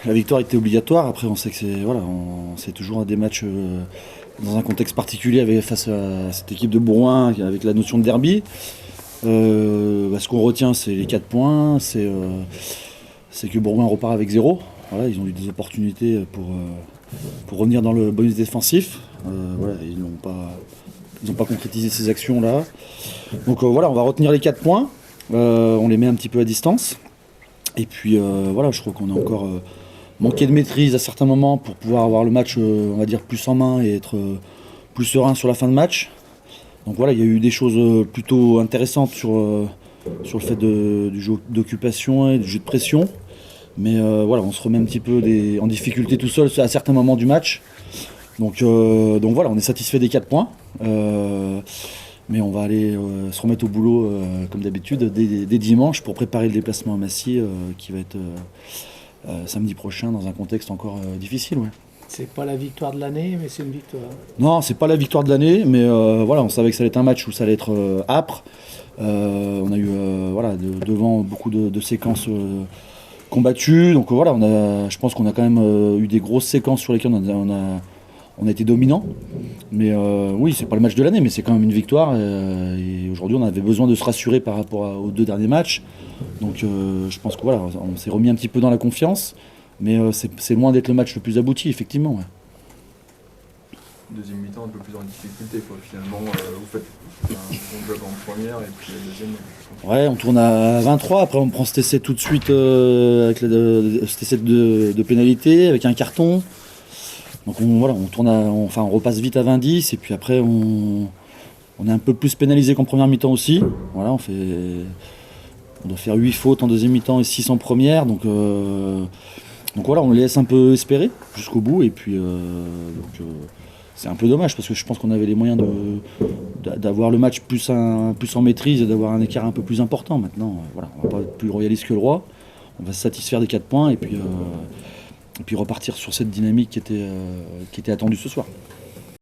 la victoire était obligatoire. Après, on sait que c'est toujours des matchs dans un contexte particulier face à cette équipe de Bourgoin avec la notion de derby. Ce qu'on retient, c'est les 4 points, c'est que Bourgoin repart avec 0. Voilà, ils ont eu des opportunités pour revenir dans le bonus défensif. Ils n'ont pas concrétisé ces actions-là. Donc on va retenir les 4 points. On les met un petit peu à distance. Et puis je trouve qu'on a encore manqué de maîtrise à certains moments pour pouvoir avoir le match, on va dire, plus en main et être plus serein sur la fin de match. Donc il y a eu des choses plutôt intéressantes sur le fait du jeu d'occupation et du jeu de pression. Mais on se remet un petit peu en difficulté tout seul à certains moments du match. Donc on est satisfait des 4 points. Mais on va aller se remettre au boulot comme d'habitude dès dimanche pour préparer le déplacement à Massy qui va être samedi prochain dans un contexte encore difficile. Ouais. C'est pas la victoire de l'année, mais c'est une victoire. Non, c'est pas la victoire de l'année, mais on savait que ça allait être un match où ça allait être âpre. On a eu devant beaucoup de séquences combattues. Donc je pense qu'on a quand même eu des grosses séquences sur lesquelles on a été dominant. Mais oui, c'est pas le match de l'année, mais c'est quand même une victoire. Et aujourd'hui, on avait besoin de se rassurer par rapport aux 2 derniers matchs. Donc je pense que on s'est remis un petit peu dans la confiance. Mais c'est loin d'être le match le plus abouti, effectivement. Ouais. Deuxième mi-temps, un peu plus en difficulté, quoi. Finalement, vous faites un bon job en première et puis la deuxième. Ouais, on tourne à 23. Après, on prend cet essai tout de suite avec cet essai de pénalité, avec un carton. Donc on repasse vite à 20-10 et puis après on est un peu plus pénalisé qu'en première mi-temps aussi. Voilà, on doit faire 8 fautes en deuxième mi-temps et 6 en première. Donc on les laisse un peu espérer jusqu'au bout et puis c'est un peu dommage parce que je pense qu'on avait les moyens d'avoir le match plus en maîtrise et d'avoir un écart un peu plus important. Maintenant, on va pas être plus royaliste que le roi. On va se satisfaire des 4 points et puis repartir sur cette dynamique qui était attendue ce soir.